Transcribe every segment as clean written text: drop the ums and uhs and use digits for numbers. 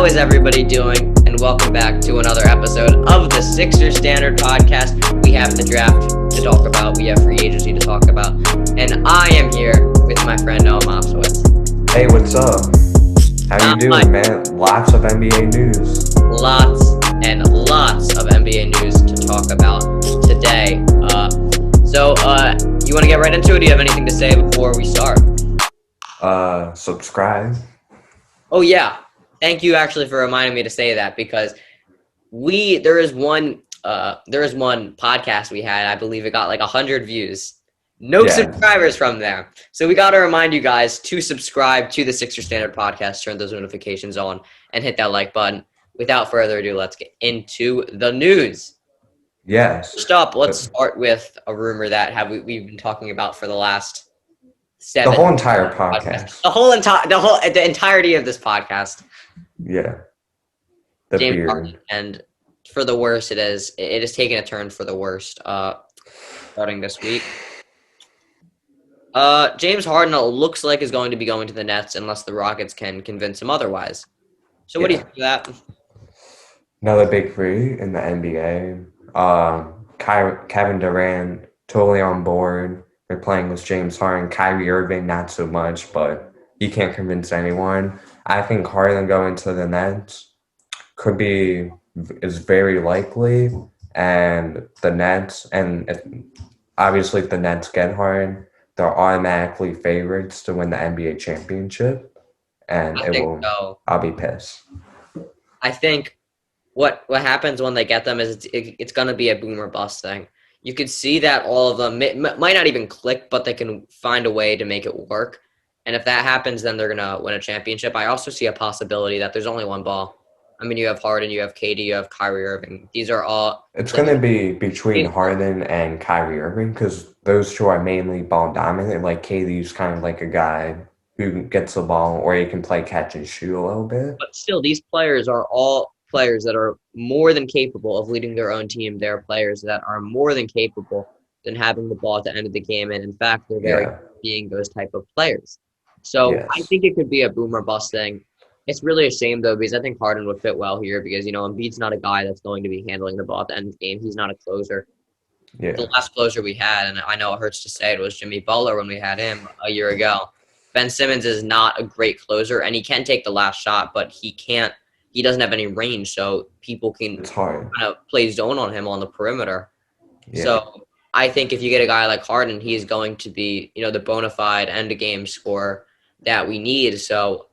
How is everybody doing? And welcome back to another episode of the Sixers Standard Podcast. We have the draft to talk about. We have free agency to talk about. And I am here with my friend Noah Mopsowitz. Hey, what's up? How you doing, man? Lots of NBA news. Lots and lots of NBA news to talk about today. So you want to get right into it? Do you have anything to say before we start? Subscribe. Oh, yeah. Thank you actually for reminding me to say that, because there is one podcast we had. I believe it got like 100 views. No subscribers from there. So we got to remind you guys to subscribe to the Sixers Standard Podcast, turn those notifications on, and hit that like button. Without further ado, let's get into the news. Yes. First up, let's start with a rumor that we've been talking about for the last 7. The whole entire podcast. The entirety of this podcast. Yeah. The James beard. Harden, and for the worst, it has taken a turn for the worst starting this week. James Harden looks like is going to be going to the Nets unless the Rockets can convince him otherwise. So what do you think of that? Another big three in the NBA. Kevin Durant, totally on board. They're playing with James Harden. Kyrie Irving, not so much, but he can't convince anyone. I think Harden going to the Nets is very likely, and the Nets, obviously if the Nets get Harden, they're automatically favorites to win the NBA championship, and I'll be pissed. I think what happens when they get them is it's going to be a boom or bust thing. You could see that all of them might not even click, but they can find a way to make it work. And if that happens, then they're going to win a championship. I also see a possibility that there's only one ball. I mean, you have Harden, you have KD, you have Kyrie Irving. These are all... It's going to be between Harden and Kyrie Irving because those two are mainly ball dominant. Like, KD's kind of like a guy who gets the ball or he can play catch and shoot a little bit. But still, these players are all players that are more than capable of leading their own team. They're players that are more than capable than having the ball at the end of the game. And, in fact, they're very good at being those type of players. So I think it could be a boom or bust thing. It's really a shame, though, because I think Harden would fit well here because, Embiid's not a guy that's going to be handling the ball at the end of the game. He's not a closer. Yeah. The last closer we had, and I know it hurts to say it, was Jimmy Butler when we had him a year ago. Ben Simmons is not a great closer, and he can take the last shot, but he doesn't have any range, so people can kind of play zone on him on the perimeter. Yeah. So I think if you get a guy like Harden, he's going to be, the bona fide end-of-game scorer that we need. So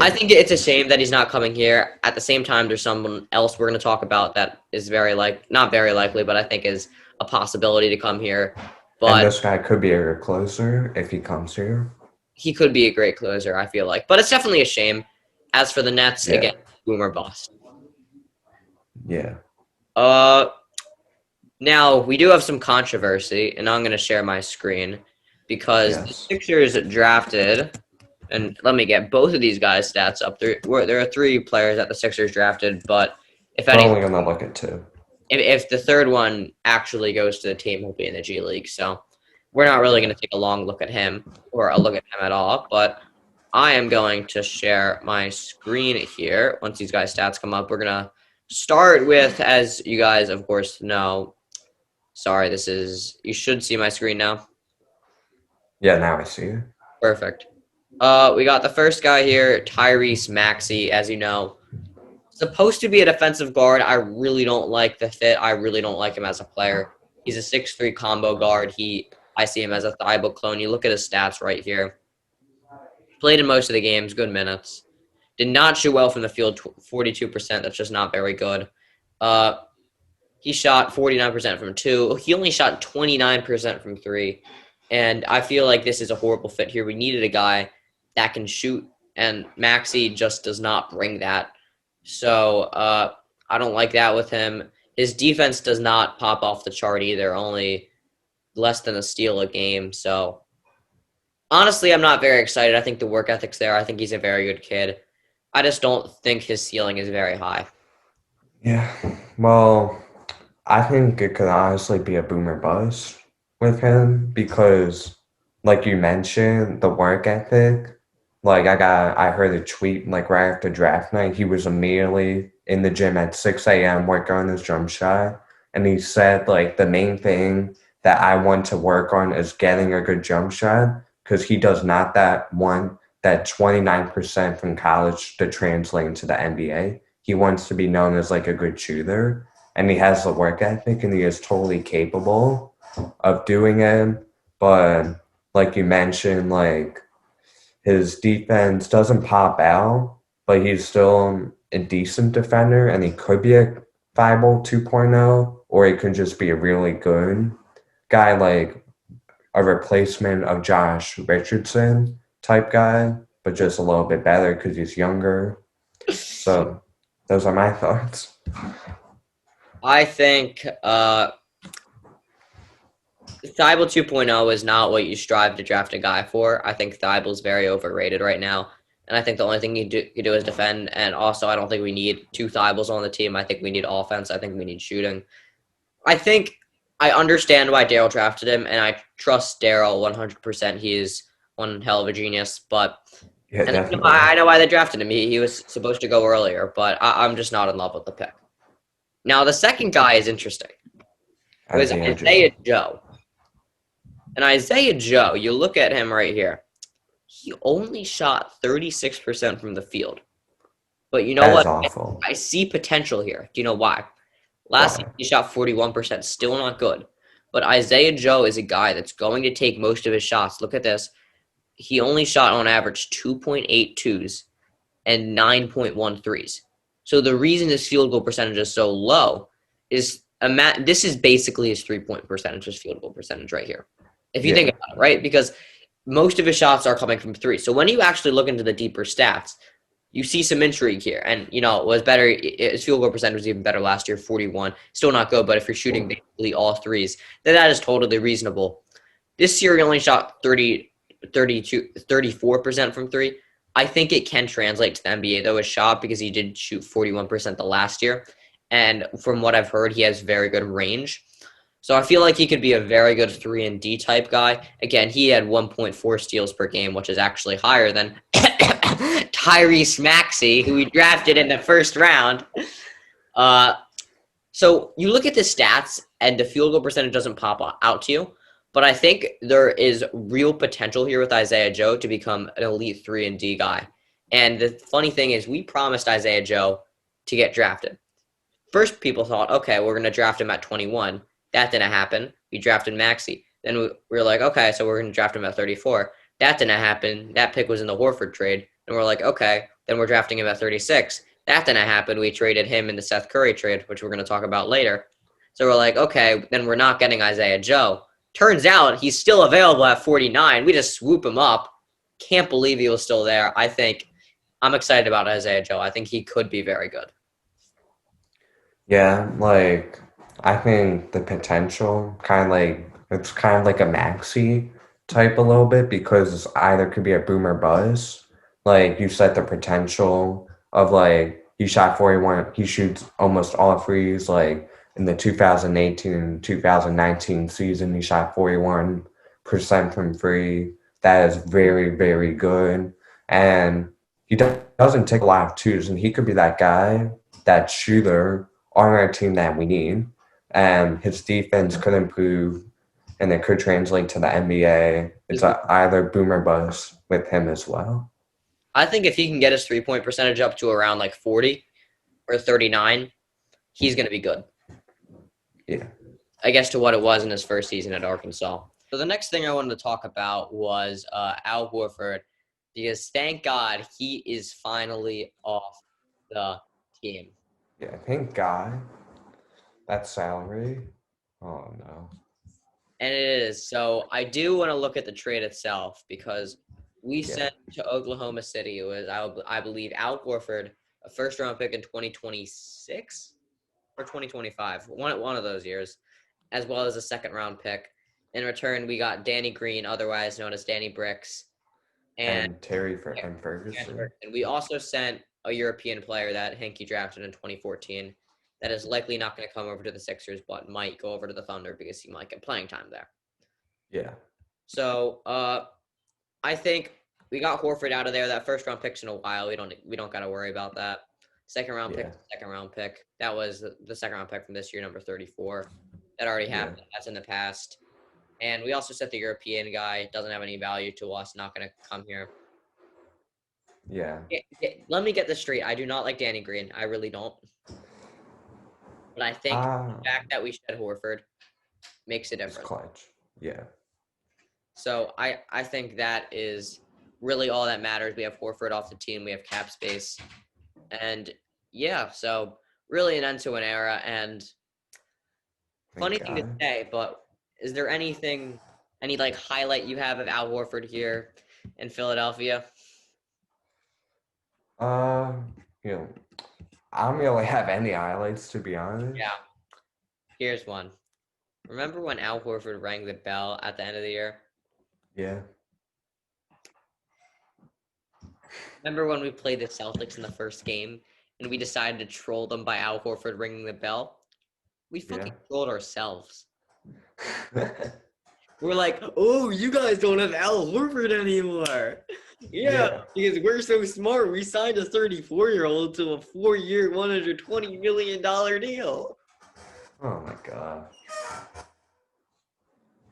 I think it's a shame that he's not coming here. At the same time, there's someone else we're going to talk about that is not very likely, but I think is a possibility to come here. But and this guy could be a closer if he comes here. He could be a great closer, I feel like. But it's definitely a shame. As for the Nets, again, boom or bust. Yeah. Now, we do have some controversy, and I'm going to share my screen because the Sixers drafted, and let me get both of these guys' stats up. There are 3 players that the Sixers drafted, but if I'm only going to look at 2. If the third one actually goes to the team, he'll be in the G League. So we're not really going to take a long look at him or a look at him at all, but I am going to share my screen here. Once these guys' stats come up, we're going to start with, as you guys, of course, know. Sorry, you should see my screen now. Yeah, now I see it. Perfect. We got the first guy here, Tyrese Maxey, as you know. Supposed to be a defensive guard. I really don't like the fit. I really don't like him as a player. He's a 6'3" combo guard. I see him as a Thibault clone. You look at his stats right here. Played in most of the games, good minutes. Did not shoot well from the field, 42%. That's just not very good. He shot 49% from 2. He only shot 29% from 3. And I feel like this is a horrible fit here. We needed a guy that can shoot, and Maxey just does not bring that. So I don't like that with him. His defense does not pop off the chart either, only less than a steal a game. So honestly, I'm not very excited. I think the work ethic's there. I think he's a very good kid. I just don't think his ceiling is very high. Yeah, well, I think it could honestly be a boom or bust with him because, like you mentioned, the work ethic, Like I heard a tweet like right after draft night. He was immediately in the gym at 6 a.m. working on his jump shot. And he said like the main thing that I want to work on is getting a good jump shot because he does not that want that 29% from college to translate into the NBA. He wants to be known as like a good shooter and he has the work ethic and he is totally capable of doing it. But like you mentioned, like his defense doesn't pop out, but he's still a decent defender, and he could be a viable 2.0, or he could just be a really good guy, like a replacement of Josh Richardson type guy, but just a little bit better because he's younger. So those are my thoughts. I think Thibault 2.0 is not what you strive to draft a guy for. I think Thibault's very overrated right now. And I think the only thing you do is defend. And also, I don't think we need two Thibaults on the team. I think we need offense. I think we need shooting. I think I understand why Daryl drafted him, and I trust Daryl 100%. He is one hell of a genius. But Yeah, and definitely. I know why they drafted him. He was supposed to go earlier, but I'm just not in love with the pick. Now, the second guy is interesting. It was Isaiah Isaiah Joe. Joe. And Isaiah Joe, you look at him right here. He only shot 36% from the field. But you know That is what? awful. I see potential here. Do you know why? Last season, Why? he shot 41%, still not good. But Isaiah Joe is a guy that's going to take most of his shots. Look at this. He only shot on average 2.8 twos and 9.1 threes. So the reason his field goal percentage is so low is this is basically his 3-point percentage, his field goal percentage right here. If you think Yeah. about it, right? Because most of his shots are coming from three. So when you actually look into the deeper stats, you see some intrigue here. And, you know, it was better. His field goal percentage was even better last year, 41. Still not good, but if you're shooting basically all threes, then that is totally reasonable. This year, he only shot 34% from three. I think it can translate to the NBA, though, a shot because he did shoot 41% the last year. And from what I've heard, he has very good range. So I feel like he could be a very good 3 and D type guy. Again, he had 1.4 steals per game, which is actually higher than Tyrese Maxey, who we drafted in the first round. Uh, so you look at the stats, and the field goal percentage doesn't pop out to you. But I think there is real potential here with Isaiah Joe to become an elite 3 and D guy. And the funny thing is, we promised Isaiah Joe to get drafted. First, people thought, okay, we're going to draft him at 21. That didn't happen. We drafted Maxey. Then we were like, okay, so we're going to draft him at 34. That didn't happen. That pick was in the Horford trade. And we're like, okay, then we're drafting him at 36. That didn't happen. We traded him in the Seth Curry trade, which we're going to talk about later. So we're like, okay, then we're not getting Isaiah Joe. Turns out he's still available at 49. We just swoop him up. Can't believe he was still there. I'm excited about Isaiah Joe. I think he could be very good. Yeah, like I think the potential kind of like it's kind of like a maxi type a little bit because it's either could be a boom or buzz. Like you said, the potential of like he shot 41, he shoots almost all threes. Like in the 2018 and 2019 season, he shot 41% from free. That is very, very good. And he doesn't take a lot of twos, and he could be that guy, that shooter on our team that we need. And his defense could improve and it could translate to the NBA. It's either boom or bust with him as well. I think if he can get his 3-point percentage up to around like 40 or 39, he's going to be good. Yeah. I guess to what it was in his first season at Arkansas. So the next thing I wanted to talk about was Al Horford, because thank God he is finally off the team. Yeah. Thank God. That salary. Oh no. And it is. So I do want to look at the trade itself because we Yeah. sent to Oklahoma City, it was, I believe, Al Horford, a first-round pick in 2026 or 2025, one of those years, as well as a second-round pick. In return, we got Danny Green, otherwise known as Danny Bricks, and And and Ferguson. we also sent a European player that Henke drafted in 2014 that is likely not going to come over to the Sixers, but might go over to the Thunder because he might get playing time there. Yeah. So I think we got Horford out of there. That first round pick's in a while. We don't got to worry about that. Second round pick. That was the second round pick from this year, number 34. That already happened. That's in the past. And we also said the European guy doesn't have any value to us. Not going to come here. Yeah. Let me get this straight. I do not like Danny Green. I really don't. But I think the fact that we shed Horford makes a difference. It's clutch. Yeah. So I think that is really all that matters. We have Horford off the team. We have cap space. And, yeah, so really an end to an era. And funny thing to say, but is there any highlight you have of Al Horford here in Philadelphia? I don't really have any highlights, to be honest. Yeah. Here's one. Remember when Al Horford rang the bell at the end of the year? Yeah. Remember when we played the Celtics in the first game and we decided to troll them by Al Horford ringing the bell? We fucking trolled ourselves. We're like, oh, you guys don't have Al Horford anymore. Yeah, because we're so smart. We signed a 34-year-old to a 4-year, $120 million deal. Oh, my God.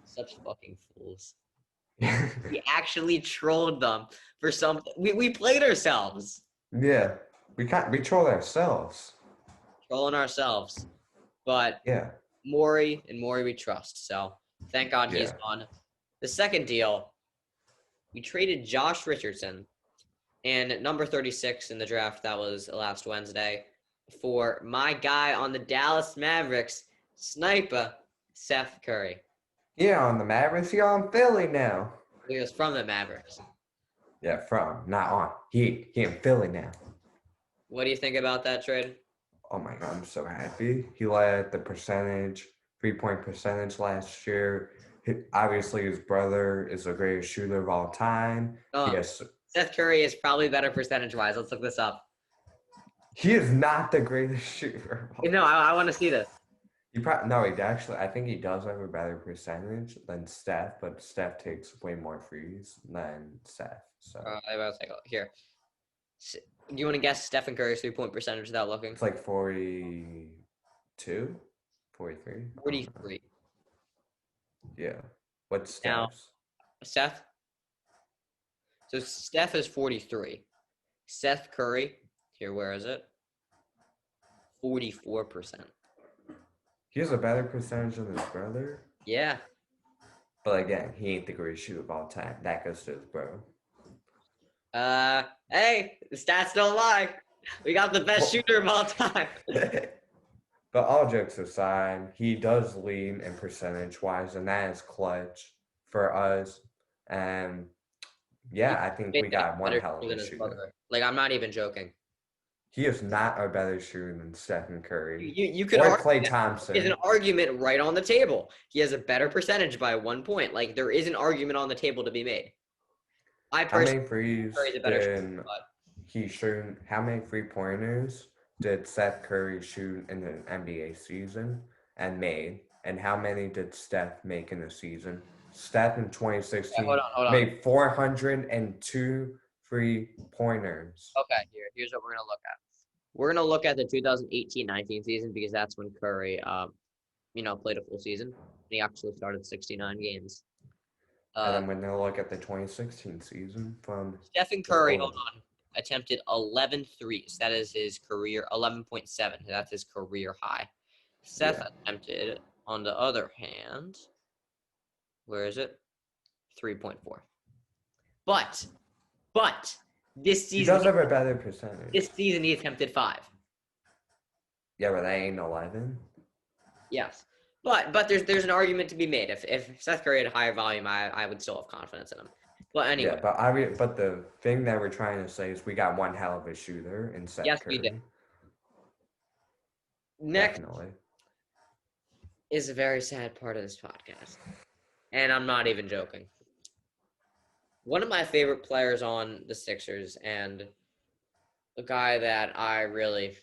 Such fucking fools. We actually trolled them for something. We played ourselves. Yeah, we trolled ourselves. Trolling ourselves. But Morey we trust. So thank God he's gone. The second deal, we traded Josh Richardson and number 36 in the draft, that was last Wednesday, for my guy on the Dallas Mavericks, sniper, Seth Curry. Yeah, on the Mavericks. He on Philly now. He was from the Mavericks. Yeah, from, not on. He in Philly now. What do you think about that trade? Oh, my God, I'm so happy. He led the percentage, 3-point percentage last year. Obviously, his brother is the greatest shooter of all time. Seth Curry is probably better percentage-wise. Let's look this up. He is not the greatest shooter. No, I want to see this. I think he does have a better percentage than Steph, but Steph takes way more threes than Seth. So I was like, here. Do you want to guess Stephen Curry's 3-point percentage without looking? It's like 42, 43. 43. Yeah. What's Steph's? Seth? So Steph is 43. Seth Curry, here, where is it? 44%. He has a better percentage than his brother? Yeah. But again, he ain't the greatest shooter of all time. That goes to his bro. Hey, the stats don't lie. We got the best shooter of all time. But all jokes aside, he does lead in percentage-wise, and that is clutch for us. And, I think we got one hell of a shooter. Like, I'm not even joking. He is not a better shooter than Stephen Curry. You could or Klay Thompson. There's an argument right on the table. He has a better percentage by 1 point. Like, there is an argument on the table to be made. How many threes how many three-pointers did Seth Curry shoot in the NBA season and made? And how many did Steph make in the season? Steph in 2016 hold on. made 402 three-pointers. Okay, here's what we're going to look at. We're going to look at the 2018-19 season because that's when Curry, played a full season. He actually started 69 games. And then we're going to look at the 2016 season from Stephen Curry, attempted 11 threes. That is his career, 11.7. That's his career high. Seth attempted, on the other hand, where is it? 3.4. But this season, he does have a better percentage. This season he attempted 5. Yeah, but that ain't 11. Yes. But there's an argument to be made. If Seth Curry had a higher volume, I would still have confidence in him. But anyway. Yeah, but the thing that we're trying to say is we got one hell of a shooter in Seth Curry. Yes, we did. Next is a very sad part of this podcast. And I'm not even joking. One of my favorite players on the Sixers and a guy that I really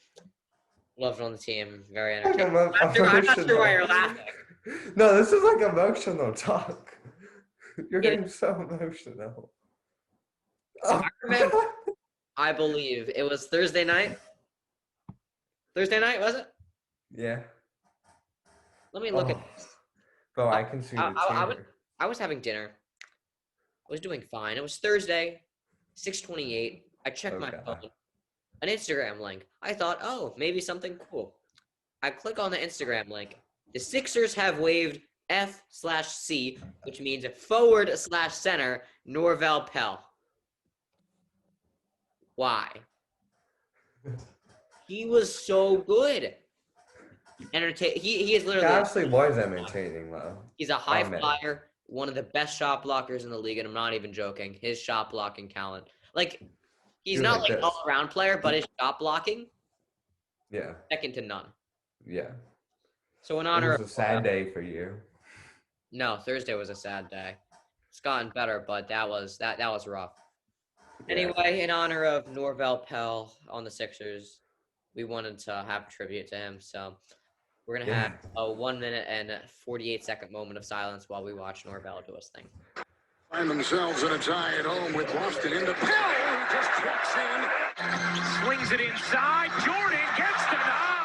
loved on the team, very entertaining. I'm not sure why you're laughing. No, this is like emotional talk. You're getting so emotional. I remember, I believe it was Thursday night. Thursday night, was it? Yeah. Let me look at this. Bro, I can see the tear. I was having dinner. I was doing fine. It was Thursday, 6:28. I checked my God. phone. An Instagram link. I thought, oh, maybe something cool. I click on the Instagram link. The Sixers have waived F/C, which means forward/center, Norvel Pell. Why? He was so good. He is He literally. actually was entertaining, though. He's a high flyer, one of the best shot blockers in the league, and I'm not even joking. His shot blocking talent, like he's not like an all-around player, but his shot blocking, second to none. Yeah. So in honor it was a sad day for you. No, Thursday was a sad day. It's gotten better, but that was rough. Yeah. Anyway, in honor of Norvel Pell on the Sixers, we wanted to have a tribute to him. So we're gonna have a 1 minute and 48-second moment of silence while we watch Norvel do his thing. Find themselves in a tie at home with Boston into Pell, who just walks in, swings it inside. Jordan gets denied.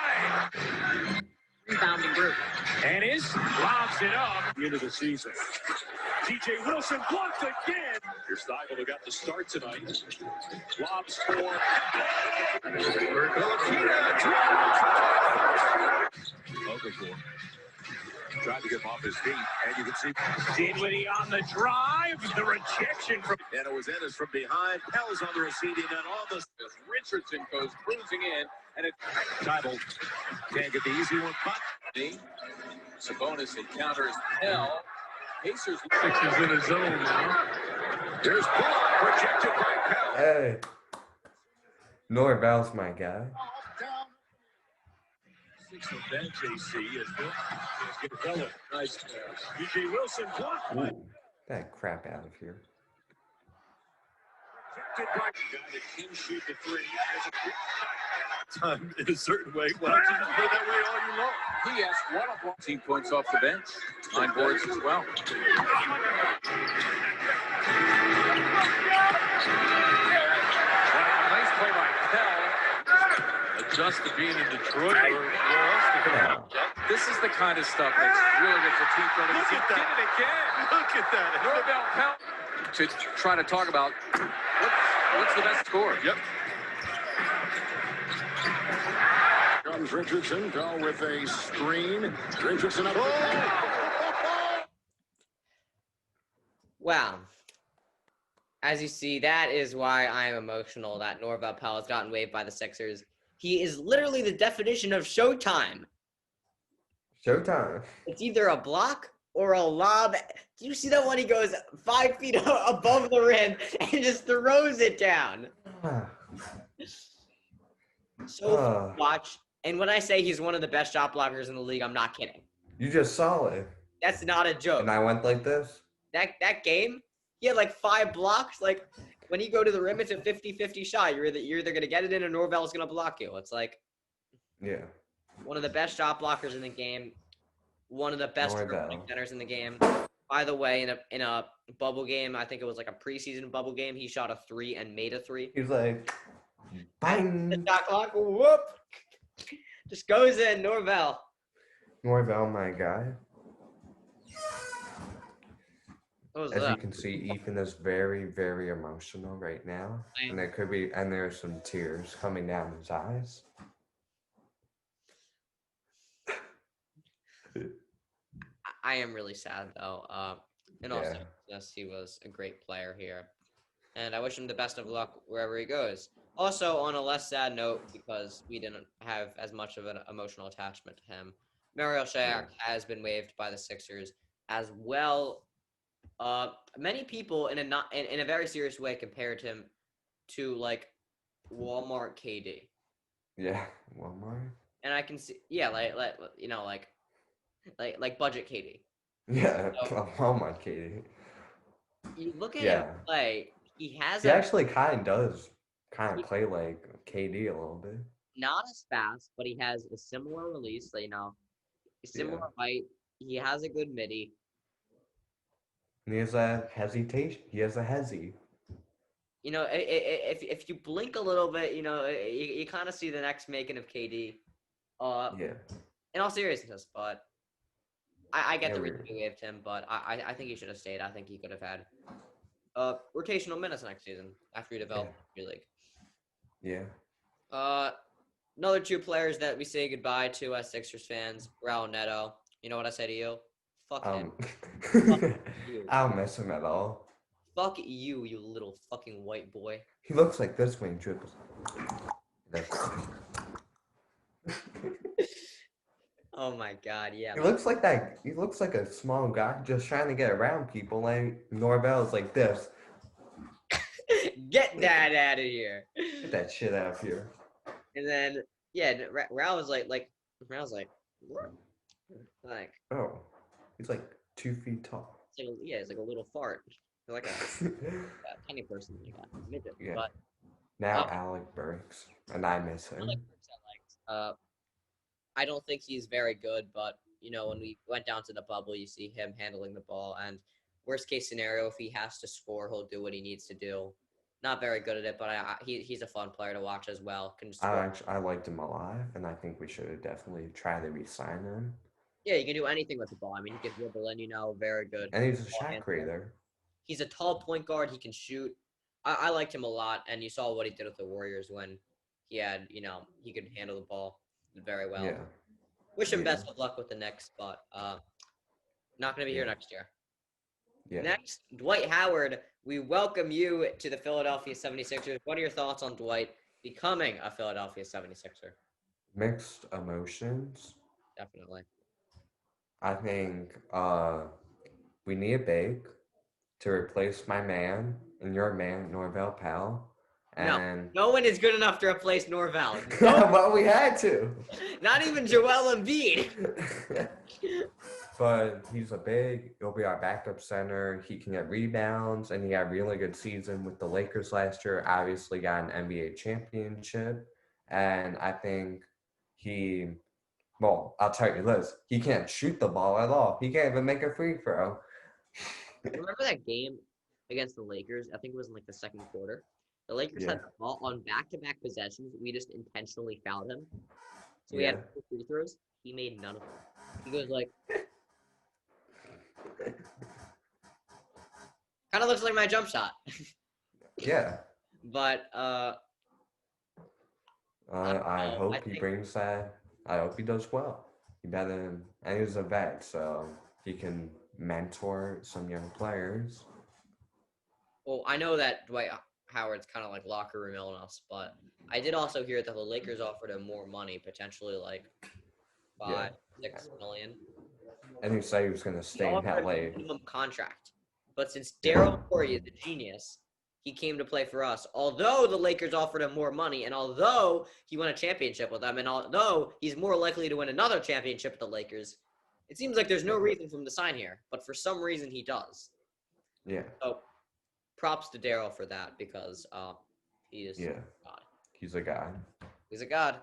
Rebounding group. And lobs it up into the season. TJ Wilson blocked again. Here's Stiebel who got the start tonight. Lobs for Okafor. Tried to get him off his feet, and you can see Dinwiddie on the drive. The rejection from and it was Ennis from behind. Pell's on the receding and almost as Richardson goes cruising in, and it Tybalt can't get the easy one. But Sabonis encounters Pell. Pacers Sixers in his zone now. There's Bullock rejected by Pell. Hey, Norvel's my guy. Six on bench, AC is good. Capella, nice pass. DJ Wilson blocked. Ooh, that crap out of here. Rejected by guy that can shoot the three. Time in a certain way. Well, you just play that way all year long. He has 18 points off the bench. 9 boards as well. Nice play by Pell. Adjust to being in Detroit or else to come out. This is the kind of stuff that really gets the teeth on it. He did it again. Look at that. Norvel Pell to try to talk about what's the best score. Yep. Comes Richardson. Pell with a screen. Richardson up. Wow. As you see, that is why I am emotional that Norvel Pell has gotten waived by the Sixers. He is literally the definition of showtime. Showtime. It's either a block or a lob. Do you see that one? He goes 5 feet above the rim and just throws it down. So fun to watch. And when I say he's one of the best shot blockers in the league, I'm not kidding. You just saw it. That's not a joke. And I went like this? That game, he had like 5 blocks. Like, when you go to the rim, it's a 50-50 shot. You're either going to get it in or Norvel's going to block you. It's like one of the best shot blockers in the game, one of the best centers in the game. By the way, in a bubble game, I think it was like a preseason bubble game, he shot a 3 and made a 3. He's like, bang. The shot clock, whoop. Just goes in, Norvel. Norvel, my guy. As you can see, Ethan is very, very emotional right now, and there's some tears coming down his eyes. I am really sad though. And also, yes, he was a great player here, and I wish him the best of luck wherever he goes. Also, on a less sad note, because we didn't have as much of an emotional attachment to him, Marial Shayok has been waived by the Sixers as well. Many people in a very serious way compared him to like Walmart KD. Yeah, Walmart. And I can see, like budget KD. Yeah, so, Walmart KD. You look at him play. He actually kind of play like KD a little bit. Not as fast, but he has a similar release. A similar height. He has a good midi. And he has a hesitation. He has a hezzy. if you blink a little bit, you kind of see the next making of KD. Yeah. In all seriousness, but I get Yeah, the reason you gave him, but I think he should have stayed. I think he could have had rotational minutes next season after he developed the league. Yeah. Another two players that we say goodbye to as Sixers fans, Raul Nedo. You know what I say to you? Fuck him. I don't miss him at all. Fuck you, you little fucking white boy. He looks like this when he dribbles. Oh my god, yeah. He looks like that. He looks like a small guy just trying to get around people. Like Norvell's like this. Get that out of here. Get that shit out of here. And then Raul was like what? Like Oh, he's like 2 feet tall. It's like a little fart. Like a tiny person, like a midget. Yeah. But now Alec Burks, and I miss him. Alec Burks I liked. I don't think he's very good, but when we went down to the bubble, you see him handling the ball. And worst case scenario, if he has to score, he'll do what he needs to do. Not very good at it, but he's a fun player to watch as well. I liked him a lot, and I think we should have definitely tried to re-sign him. Yeah, you can do anything with the ball. I mean, he can dribble in, very good. And he's a shot creator. He's a tall point guard. He can shoot. I liked him a lot, and you saw what he did with the Warriors when he had, he could handle the ball very well. Yeah. Wish him best of luck with the next spot. Not going to be here next year. Yeah. Next, Dwight Howard. We welcome you to the Philadelphia 76ers. What are your thoughts on Dwight becoming a Philadelphia 76er? Mixed emotions. Definitely. I think we need a big to replace my man and your man, Norvell Powell. And no one is good enough to replace Norvell. Well, we had to. Not even Joel Embiid. But he's a big. He'll be our backup center. He can get rebounds, and he had a really good season with the Lakers last year. Obviously, got an NBA championship, and I think Well, I'll tell you this: he can't shoot the ball at all. He can't even make a free throw. Remember that game against the Lakers? I think it was in like the second quarter. The Lakers had the ball on back-to-back possessions. We just intentionally fouled him. So we had 2 free throws. He made none of them. He goes like, kind of looks like my jump shot. Yeah. But I hope he brings that. I hope he does well. And he's a vet, so he can mentor some young players. Well, I know that Dwight Howard's kind of like locker room illness, but I did also hear that the Lakers offered him more money, potentially like $5-6 million. And he said he was going to stay in LA. Minimum contract, but since Daryl Moore is a genius, he came to play for us. Although the Lakers offered him more money, and although he won a championship with them, and although he's more likely to win another championship with the Lakers, it seems like there's no reason for him to sign here. But for some reason, he does. Yeah. So props to Daryl for that because he is God. He's a god. He's a god.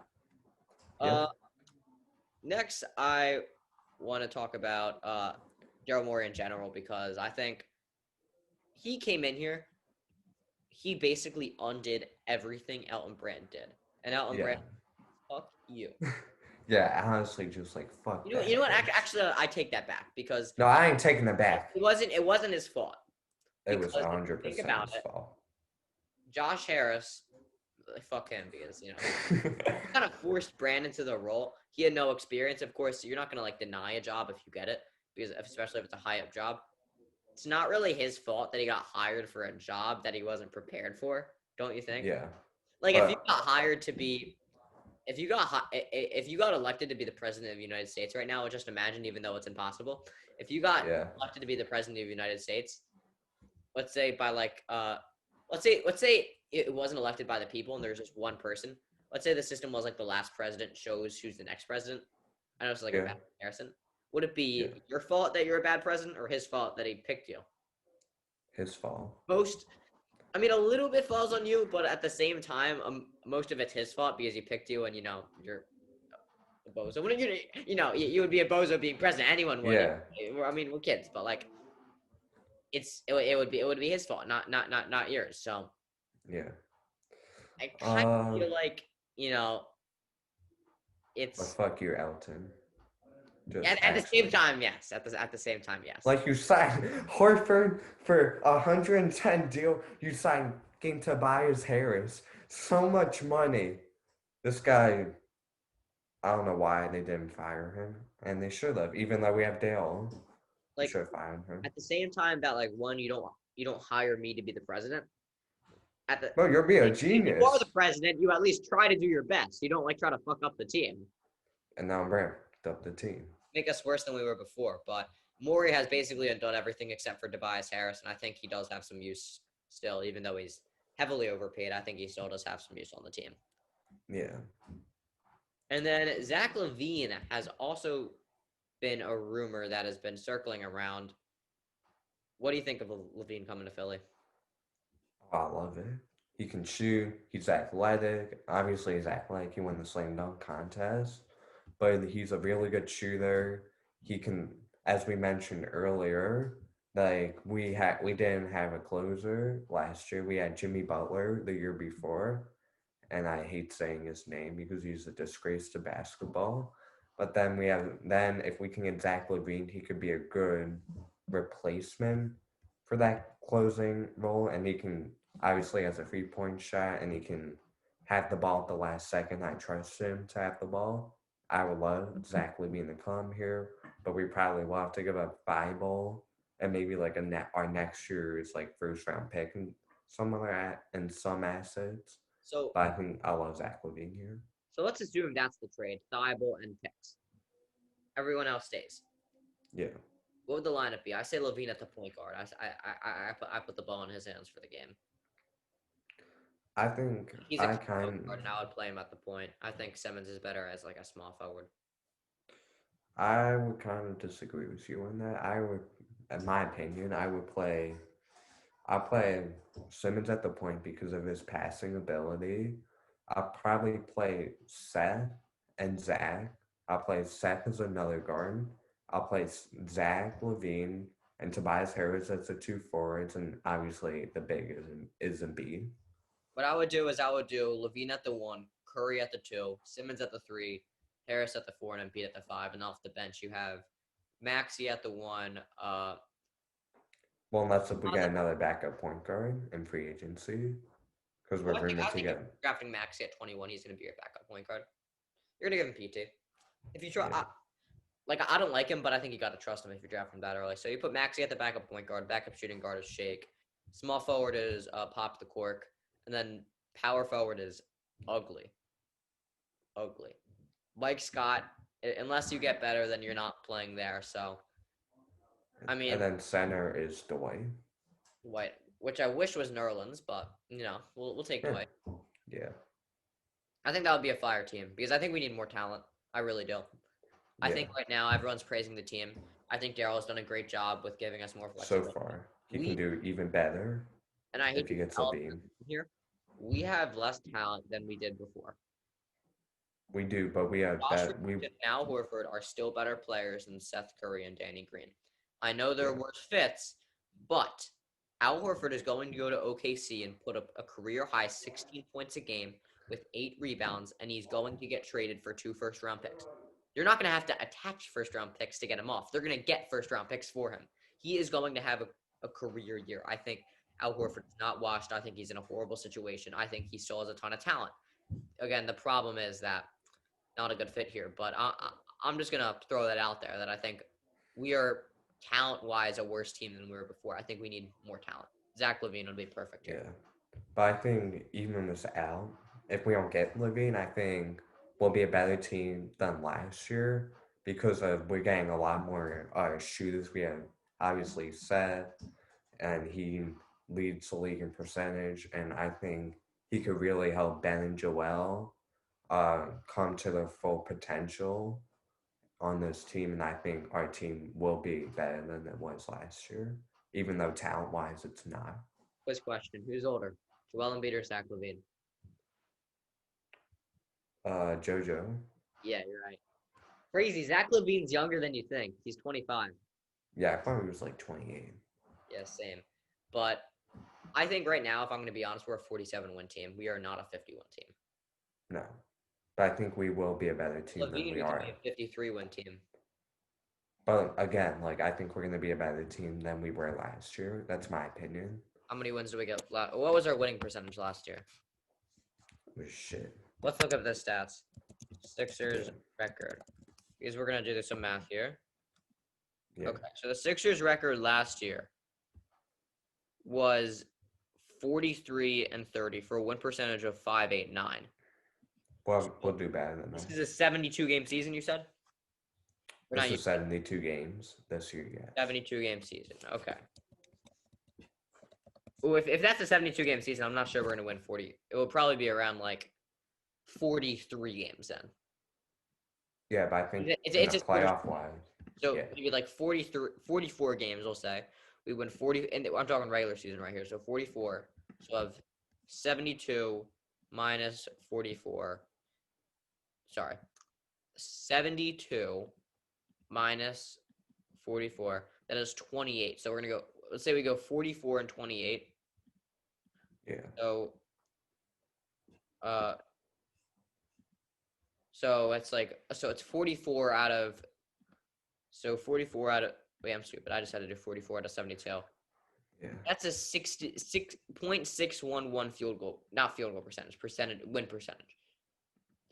Yeah. Next, I want to talk about Daryl Moore in general because I think he came in here. He basically undid everything Elton Brand did. And Elton Brand, fuck you. Yeah, honestly, just like, fuck You know what? Actually, I take that back because... No, I ain't taking it back. It wasn't his fault. It was 100% his fault. Josh Harris, fuck him because, he kind of forced Brand into the role. He had no experience. Of course, you're not going to, like, deny a job if you get it, because especially if it's a high-up job. It's not really his fault that he got hired for a job that he wasn't prepared for, don't you think? Yeah. Like, if you got hired to be – if you got elected to be the president of the United States right now, just imagine, even though it's impossible, if you got elected to be the president of the United States, let's say by like let's say it wasn't elected by the people and there's just one person. Let's say the system was like the last president chose who's the next president. I know it's like a bad comparison. Would it be your fault that you're a bad president or his fault that he picked you? His fault. A little bit falls on you, but at the same time, most of it's his fault because he picked you and, you're a bozo. Wouldn't you would be a bozo being president. Anyone would. Yeah. We're kids, but like, it would be his fault, not yours. So Yeah. I kind of feel like, But it's fuck you, Elton. Just at the same actually. time, yes. At the same time, yes. Like you signed Horford for 110 deal. You signed King Tobias Harris. So much money. This guy, I don't know why they didn't fire him. And they should have, even though we have Dale. They Like should have fired him. at the same time that like one, you don't hire me to be the president. At the No, you're being a if you are the genius. president, you at least try to do your best. You don't like try to fuck up the team. And now I'm ramped up the team. Make us worse than we were before. But Morey has basically done everything except for Tobias Harris, and I think he does have some use still, even though he's heavily overpaid. I think he still does have some use on the team. Yeah. And then Zach Levine has also been a rumor that has been circling around. What do you think of Levine coming to Philly? Oh, I love it. He can shoot. He's athletic. Obviously, he's athletic. He won the slam dunk contest, but he's a really good shooter. He can, as we mentioned earlier, like we didn't have a closer last year. We had Jimmy Butler the year before, and I hate saying his name because he's a disgrace to basketball. But then if we can get Zach Levine, he could be a good replacement for that closing role, and he can obviously has a 3-point shot, and he can have the ball at the last second. I trust him to have the ball. I would love Zach Levine to come here, but we probably will have to give up Bible and maybe like our next year's like first round pick and some other and some assets. So, But I think I love Zach Levine here. so let's assume that's the trade: Thibault and picks. Everyone else stays. Yeah. What would the lineup be? I say Levine at the point guard. I put the ball in his hands for the game. I think He's a I point guard, kind and I would play him at the point. I think Simmons is better as like a small forward. I would kind of disagree with you on that. I would, in my opinion, I play Simmons at the point because of his passing ability. I'll probably play Seth and Zach. I'll play Seth as another guard. I'll play Zach Levine and Tobias Harris as the two forwards, and obviously the big is Embiid. What I would do is I would do Levine at the 1, Curry at the 2, Simmons at the 3, Harris at the 4, and Embiid at the 5. And off the bench, you have Maxey at the 1. Well, unless if we get another backup point guard in free agency, because we're rumored to if get. you're drafting Maxey at 21, he's going to be your backup point guard. You're going to give him PT. If you try, Yeah. I don't like him, but I think you got to trust him if you draft him that early. So you put Maxey at the backup point guard, backup shooting guard is Shake, small forward is Pop the Cork, and then power forward is ugly. Mike Scott, unless you get better, then you're not playing there. So, I mean, And then center is Dwight. Dwight, which I wish was Nerlens, but we'll take Dwight. Yeah. I think that would be a fire team because I think we need more talent. I really do. I think right now everyone's praising the team. I think Daryl has done a great job with giving us more flexibility. So far, he can do even better. And I hate if he gets Levine. Here, we have less talent than we did before. We do, but we have that. We and Al Horford are still better players than Seth Curry and Danny Green. I know they're worse fits, but Al Horford is going to go to OKC and put up a career high 16 points a game with 8 rebounds, and he's going to get traded for 2 first-round picks. You're not going to have to attach first-round picks to get him off. They're going to get first-round picks for him. He is going to have a career year. I think Al Horford is not washed. I think he's in a horrible situation. I think he still has a ton of talent. Again, the problem is that not a good fit here, but I'm just going to throw that out there that I think we are talent-wise a worse team than we were before. I think we need more talent. Zach Levine would be perfect here. Yeah. But I think even with Al, if we don't get Levine, I think we'll be a better team than last year because we're getting a lot more shooters. We have obviously Seth, and he leads the league in percentage, and I think he could really help Ben and Joel come to their full potential on this team, and I think our team will be better than it was last year, even though talent-wise it's not. Quiz question. Who's older, Joel Embiid or Zach Levine? JoJo. Yeah, you're right. Crazy. Zach Levine's younger than you think. He's 25. Yeah, I thought he was like 28. Yeah, same. But I think right now, if I'm going to be honest, we're a 47-win team. We are not a 50-win team. No. But I think we will be a better team Levine, than we we could be are. a 53-win team. But again, like I think we're going to be a better team than we were last year. That's my opinion. How many wins do we get? What was our winning percentage last year? Oh, shit. Let's look up the stats. Sixers Yeah. record. Because we're going to do some math here. Yeah. Okay, so the Sixers record last year was 43-30 for a win percentage of 589. Well, we'll do better than This that. is a 72-game season, you said? Or This not is 72 games this year, yes. 72-game season. Okay. Well, if that's a 72-game season, I'm not sure we're going to win 40. It will probably be around like 43 games then. Yeah, but I think It's in a playoff-wise. So Yeah. maybe like 44 games, we'll say. We win 40, and I'm talking regular season right here. So 44. So of 72 minus 44. Sorry. 72 minus 44. That is 28. So we're going to go, let's say we go 44 and 28. Yeah. So it's like, so it's 44 out of, wait, I'm stupid. I just had to do 44 out of 72. Yeah. That's a 66.611 field goal, not field goal percentage, win percentage.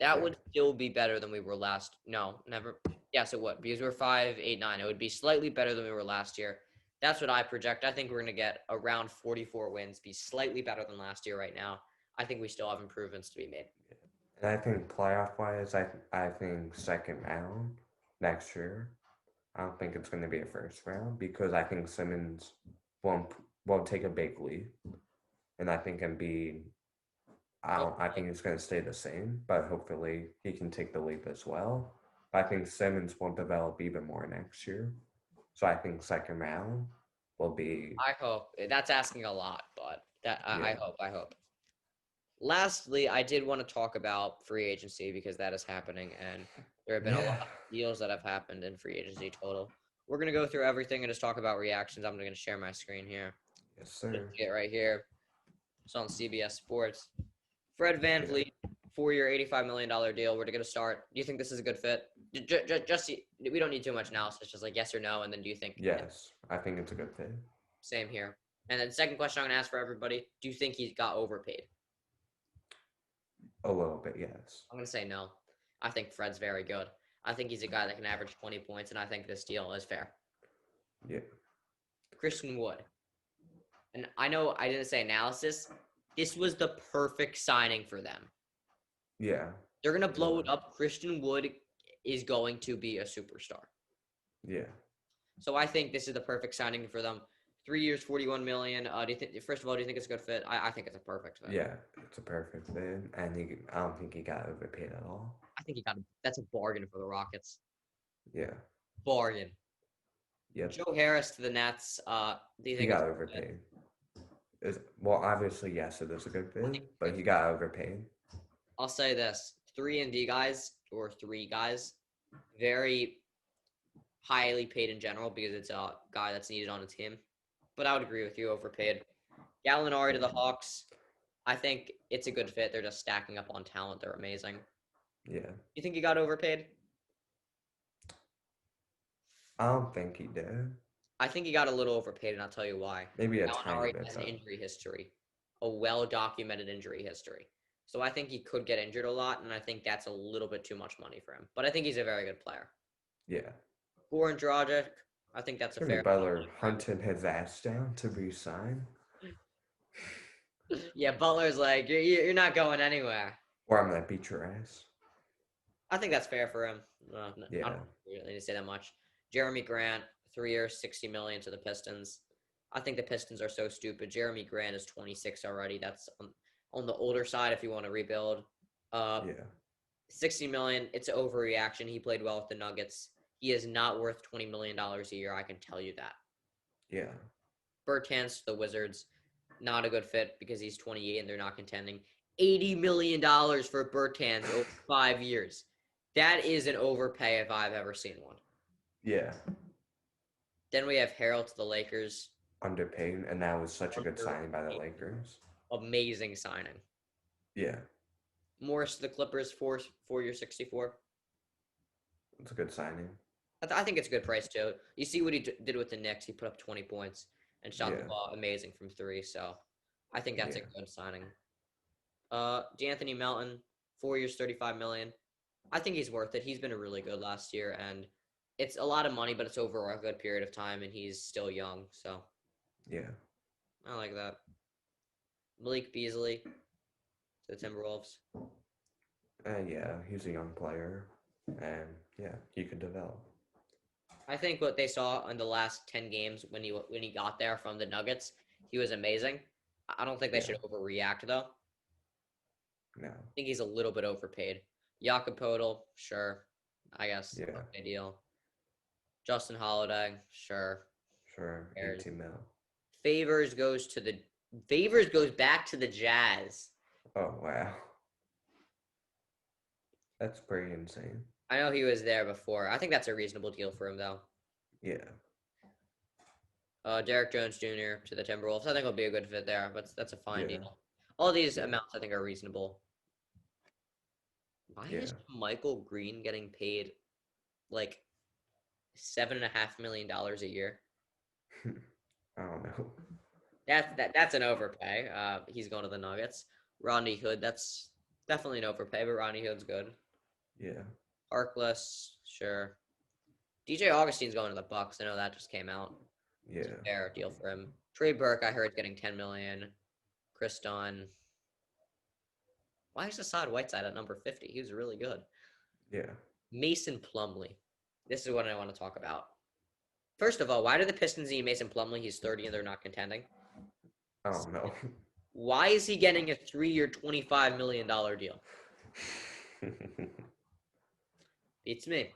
That would still be better than we were last. No, never. Yes, it would, because we're 5-8-9. It would be slightly better than we were last year. That's what I project. I think we're going to get around 44 wins, be slightly better than last year right now. I think we still have improvements to be made. And I think playoff-wise, I think second round next year. I don't think it's going to be a first round because I think Simmons won't take a big leap, and I think Embiid. I think it's going to stay the same, but hopefully he can take the leap as well. But I think Simmons will develop even more next year, so I think second round will be. I hope. That's asking a lot, but I Yeah. hope. Lastly, I did want to talk about free agency because that is happening, and there have been a lot of deals that have happened in free agency total. We're going to go through everything and just talk about reactions. I'm going to share my screen here. Yes, sir. Get right here. It's on CBS Sports. Fred VanVleet, 4-year, $85 million deal. We're going to start. Do you think this is a good fit? Just we don't need too much analysis. Just like yes or no, and then do you think? Yes, I think it's a good fit. Same here. And then second question I'm going to ask for everybody: do you think he got overpaid? A little bit, yes. I'm going to say no. I think Fred's very good. I think he's a guy that can average 20 points, and I think this deal is fair. Yeah. Christian Wood. And I know I didn't say analysis. This was the perfect signing for them. Yeah. They're going to blow it up. Christian Wood is going to be a superstar. Yeah. So I think this is the perfect signing for them. 3 years, $41 million. Do you think? First of all, do you think it's a good fit? I think it's a perfect fit. Yeah, it's a perfect fit, and I don't think he got overpaid at all. I think that's a bargain for the Rockets. Yeah. Bargain. Yep. Joe Harris to the Nets. Do you think he got overpaid? Well, obviously, yes, it is a good fit, but he got overpaid. I'll say this: 3 guys, very highly paid in general because it's a guy that's needed on a team. But I would agree with you, overpaid. Gallinari to the Hawks. I think it's a good fit. They're just stacking up on talent. They're amazing. Yeah. You think he got overpaid? I don't think he did. I think he got a little overpaid, and I'll tell you why. Maybe a tiny bit. Gallinari has an injury history, a well-documented injury history. So I think he could get injured a lot, and I think that's a little bit too much money for him. But I think he's a very good player. Yeah. Goran Dragic, I think that's a fair. Butler hunted his ass down to re-sign. Yeah, Butler's like, you're not going anywhere. Or I'm gonna beat your ass. I think that's fair for him. Yeah. I don't really need to say that much. Jeremy Grant, 3 years, $60 million to the Pistons. I think the Pistons are so stupid. Jeremy Grant is 26 already. That's on the older side if you want to rebuild. Yeah. $60 million, it's an overreaction. He played well with the Nuggets. He is not worth $20 million a year, I can tell you that. Yeah. Bertans to the Wizards, not a good fit because he's 28 and they're not contending. $80 million for Bertans over 5 years. That is an overpay if I've ever seen one. Yeah. Then we have Harrell to the Lakers. underpaid, and that was such a good signing by the Lakers. Amazing signing. Yeah, Morris to the Clippers, 4-year 64. it's a good signing. I think it's a good price too. You see what he did with the Knicks. He put up 20 points and shot the Yeah. ball amazing from 3. So I think that's a Yeah. good signing. D'Anthony Melton, 4 years, 35 million. I think he's worth it. He's been really good last year, and it's a lot of money, but it's over a good period of time, and he's still young. So Yeah. I like that. Malik Beasley to the Timberwolves. Yeah, he's a young player, and yeah, he could develop. I think what they saw in the last 10 games when he got there from the Nuggets, he was amazing. I don't think they should overreact though. No. I think he's a little bit overpaid. Jakob Poeltl, sure, I guess. Yeah. Okay deal. Justin Holiday, sure. Sure. 18 mil. Favors goes back to the Jazz. Oh wow. That's pretty insane. I know he was there before. I think that's a reasonable deal for him though. Yeah. Derek Jones Jr. to the Timberwolves. I think it'll be a good fit there, but that's a fine deal. All these amounts I think are reasonable. Why is Michael Green getting paid like $7.5 million a year? I don't know. That's an overpay. He's going to the Nuggets. Rodney Hood, that's definitely an overpay, but Rodney Hood's good. Yeah. Harkless, sure. DJ Augustine's going to the Bucks. I know that just came out. Yeah. It's a fair deal for him. Trey Burke, I heard, is getting $10 million. Chris Dunn. Why is Hassan Whiteside at number 50? He was really good. Yeah. Mason Plumlee. This is what I want to talk about. First of all, why do the Pistons need Mason Plumlee? He's 30 and they're not contending. I don't know. Why is he getting a 3-year, $25 million deal? Beats me.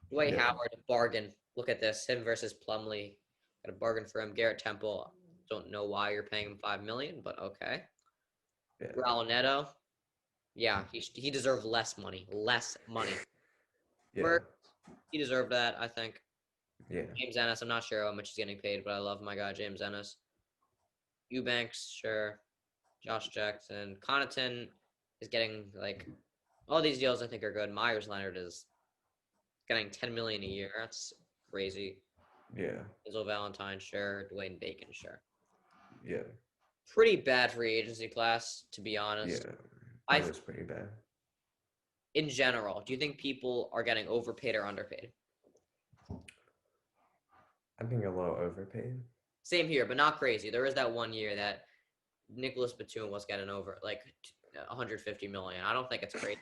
Dwight Howard, bargain. Look at this. Him versus Plumlee. Got a bargain for him. Garrett Temple. Don't know why you're paying him $5 million, but okay. Yeah. Raul Nedo. Yeah, he deserved less money. Less money. Yeah. He deserved that, I think. Yeah. James Ennis, I'm not sure how much he's getting paid, but I love my guy James Ennis. Eubanks, sure. Josh Jackson. Connaughton is getting all these deals I think are good. Myers Leonard is getting $10 million a year. That's crazy. Yeah. Izzo Valentine, sure. Dwayne Bacon, sure. Yeah. Pretty bad free agency class, to be honest. Yeah. That was pretty bad. In general, do you think people are getting overpaid or underpaid? I think a little overpaid. Same here, but not crazy. There was that one year that Nicholas Batum was getting over $150 million. I don't think it's crazy.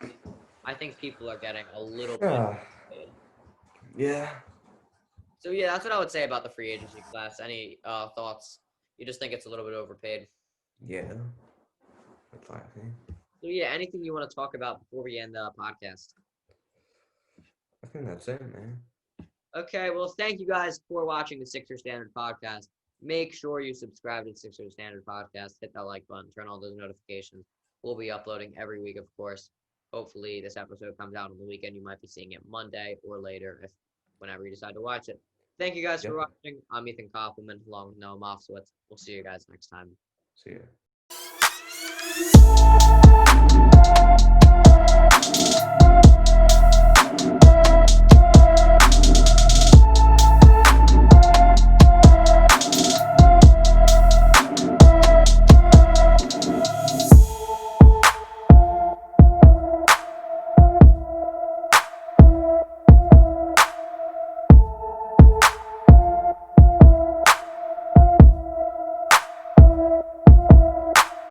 I think people are getting a little bit overpaid. Yeah. So yeah, that's what I would say about the free agency class. Any thoughts? You just think it's a little bit overpaid? Yeah. That's what I think. So yeah, anything you want to talk about before we end the podcast? I think that's it, man. Okay, well, thank you guys for watching the Sixer Standard Podcast. Make sure you subscribe to the Sixer Standard Podcast. Hit that like button. Turn on those notifications. We'll be uploading every week, of course. Hopefully, this episode comes out on the weekend. You might be seeing it Monday or later, whenever you decide to watch it. Thank you guys for watching. I'm Ethan Koppelman, along with Noah Mofsowitz. We'll see you guys next time. See ya.